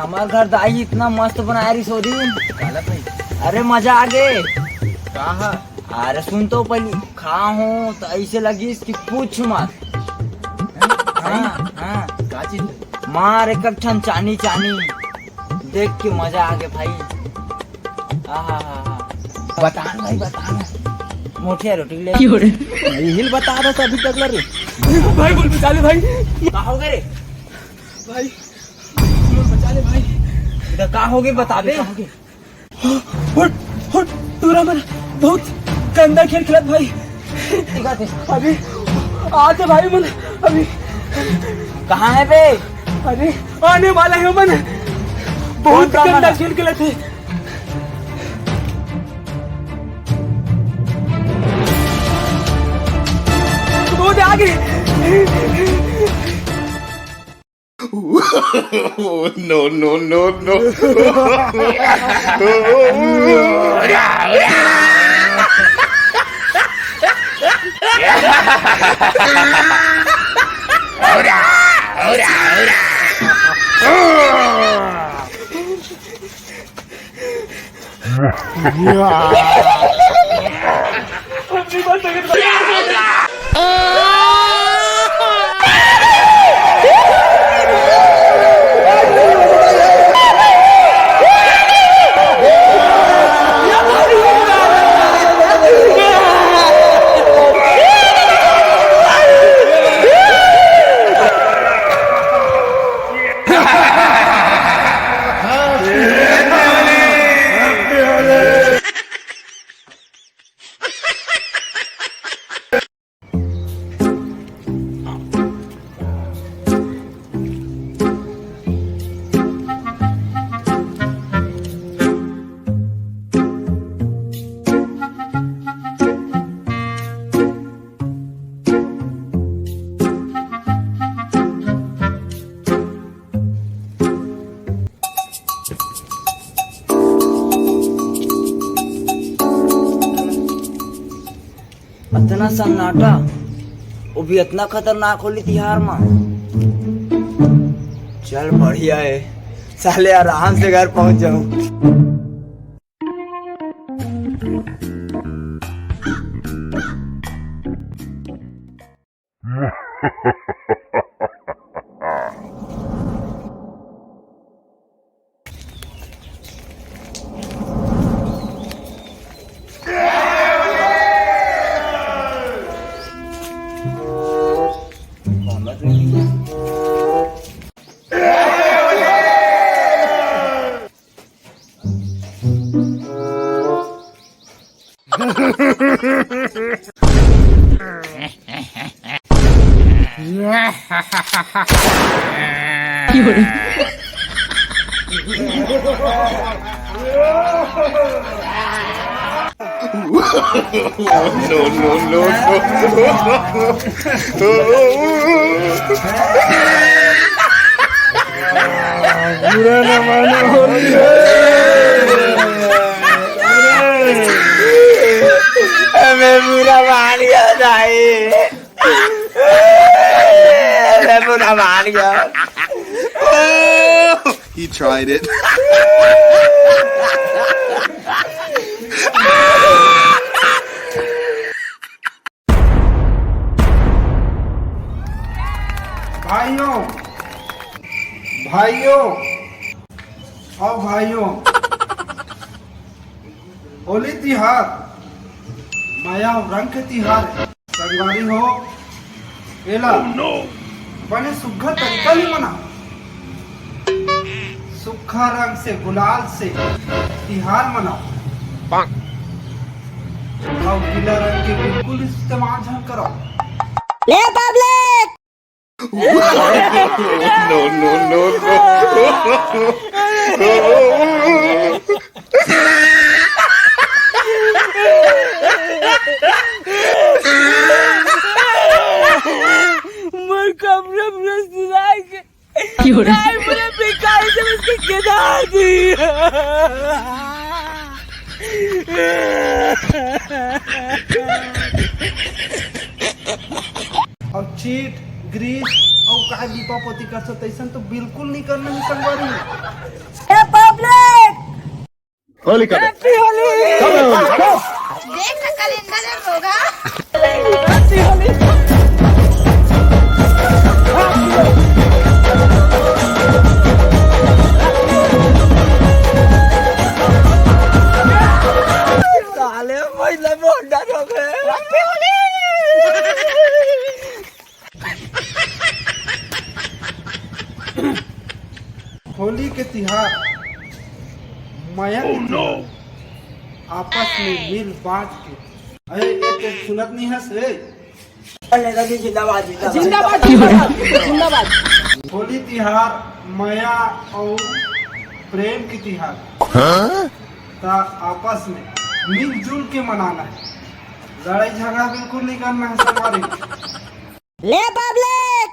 हमार घर दाई इतना मस्त बनाया रही सोरी। अरे मजा आ गए। कहा? अरे सुन तो पहले खा हूँ तो ऐसे लगी कि पूछ मत। हाँ हाँ का चीज? मार एक ठन चानी चानी देख के मजा आ गया भाई। बताना भाई, बताना। मोटे रोटी ले हिल बता रहा था अभी तक रे। भाई बोल बचा ले भाई। का हो गए रे भाई बोल बचा ले भाई। इधर का हो गए बता दे। हट तूरा मन बहुत गंदा खेल खेलत भाई। अभी आते भाई मन अभी कहाँ है बे? अरे आने वाला है मन। बहुत कौन सा गंदा मन? खेल खेलत है। बहुत आगे। No, no, no, no. अपनी बात तक इतना सन्नाटा वो भी इतना खतरनाक होली तिहार में। चल बढ़िया है साले आराम से घर पहुंच जाऊं। No, no, no, बुरा न मानो होली है। मैं बुरा मान गया दाई। मैं बुरा मान गया। He tried it. भाइयों भाइयों और भाइयों, होली तिहार माया और रंग के तिहार है। संगवारी हो एला बने सुघर तरीका ही मना। सुखा रंग से गुलाल से तिहार मनाओ और गीला रंग के बिल्कुल इस्तेमाल झन करो। ले पब्लिक No, no, no, मर कमरे में सुनाई के नहीं मुझे बेकार से उसकी गिरा दी। और चीट ग्रीस और काय दीपापोती कर सकते ऐसा तो बिल्कुल नहीं करना है संगवारी। होली का देख ना कैलेंडर में होगा। साले पहले बहुत डर हो गए। होली के त्योहार माया के त्योहार, आपस में मिल बांट के। अरे ये तो सुनत नहीं है से। जिंदाबाद जिंदाबाद जिंदाबाद जिंदाबाद। होली त्योहार माया और प्रेम की त्योहार का आपस में मिलजुल के मनाना है। लड़ाई झगड़ा बिल्कुल नहीं करना है संगवारी। ले पब्लिक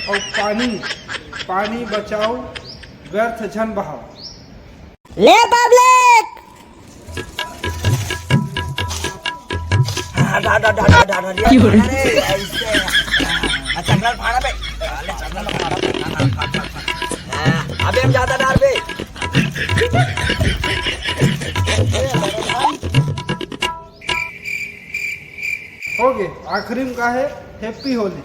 और पानी बचाओ, व्यर्थ जन बहाओ। ले पब्लिक अबे हम ज्यादा डाल बे। हो गए आखिरी में का है हैप्पी होली।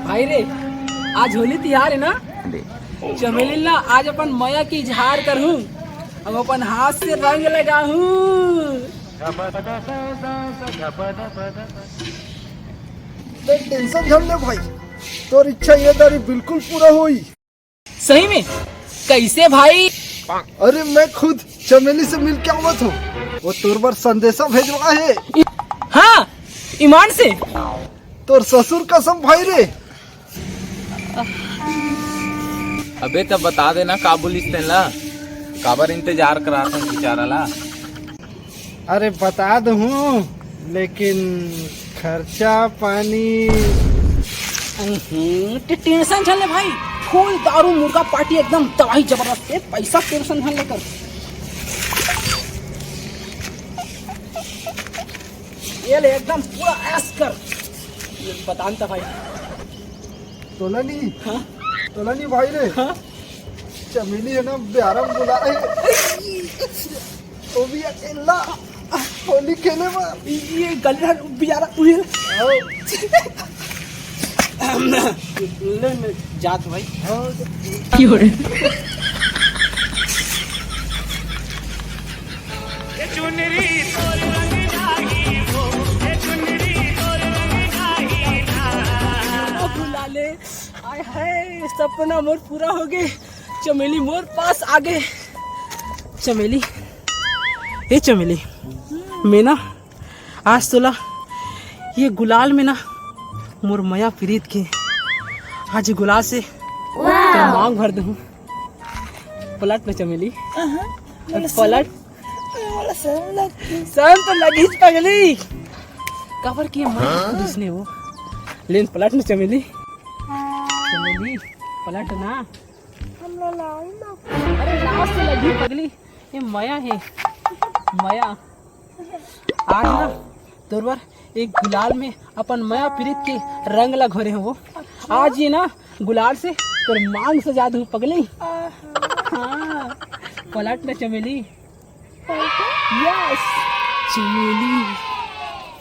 भाई रे आज होली त्योहार है ना, चमेली ना आज अपन माया की इजहार करूं, अब अपन हाथ से रंग लगाऊं। टेंशन झड़ ले भाई, तोर इच्छा ये दारी बिल्कुल पूरा हुई। सही में कैसे भाई? अरे मैं खुद चमेली से मिल के आवत हूँ, वो तोर पर संदेशा भेजवा है। हाँ ईमान से। तोर ससुर कसम भाई रे। अबे तब बता देना काबुल ला काबर इंतजार करा था बेचारा ला। अरे बता दूँ लेकिन खर्चा पानी। टेंशन झल ले भाई, फूल दारू मुर्गा पार्टी एकदम दवाई जबरदस्त है, पैसा टेंशन झल लेकर। ये ले एकदम पूरा ऐश कर। ये बताता भाई। तोलानी हाँ? तोलानी भाई रे। हाँ? चमेली है ना ब्यारम बुला है, तो भी अकेला होली खेले में। ये गलत बेचारा उड़े। ले मैं जात भाई। की हो रहे? बुला ले, आय हाय सपना मोर पूरा हो गए, चमेली मोर पास आ गए। चमेली ए चमेली, मैं ना आज तोला ये गुलाल में ना मोर माया प्रीत के आज गुलाल से तेरा मांग भर दूँ। पलट ना चमेली, पलट। शर्म तो लगी पगली, कवर किए मार दूसने वो। लेन पलट ना चमेली, चमेली पलट ना। अरे लाश से लगी पगली, ये माया है माया। आज ना तोर बार एक गुलाल में अपन माया प्रीत के रंग ला घोरे हो। आज ये ना गुलाल से तोर मांग सजा दूं पगली। हाँ पलट ना चमेली। यस चमेली,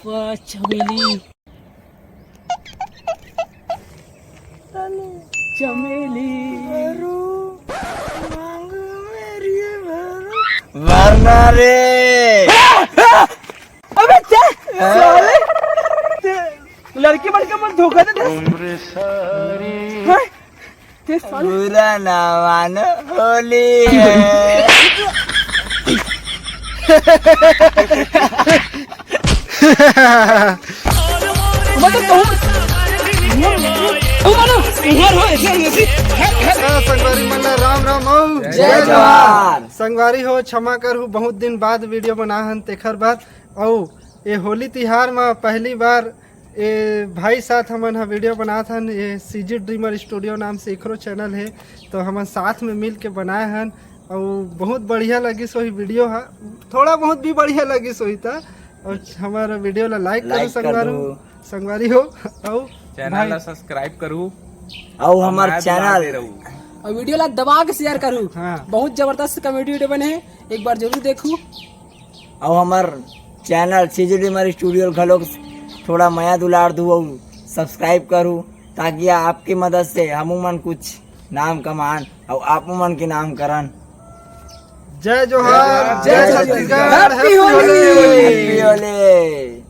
वाह चमेली, चमेली वरना रे। अबे साले लड़की बनकर मत धोखा दे। ते साले बुरा ना मानो, होली है। मतलब संगवारी मन ला राम राम औ जय जवाहर। संगवारी हो क्षमा करहु बहुत दिन बाद वीडियो बना हन तेखर बाद औ ये होली तिहार में पहली बार ये भाई साथ हमन हा वीडियो बनात हन। ये सीजी ड्रीमर स्टूडियो नाम से एकरो चैनल है, तो हमन साथ में मिल के बनाए हन और बहुत बढ़िया लगी सोही वीडियो हा। थोड़ा बहुत भी बढ़िया लगी सोही था। और हमारा वीडियो ला लाइक करो संगवारी हो और चैनल ला सब्सक्राइब करू और हमार चैनल और वीडियो ला दबा के शेयर करूँ। हाँ। बहुत जबरदस्त कॉमेडी वीडियो बने हैं, एक बार जरूर देखूँ। और हमार चैनल सीजी ड्रीमर स्टूडियो घलोक थोड़ा माया दुलार दू और सब्सक्राइब करूँ, ताकि आपकी मदद से हम मन कुछ नाम कमान और आप मन के नाम करन। जय जोहार, जय छत्तीसगढ़, हैप्पी होली। हैप्पी होली।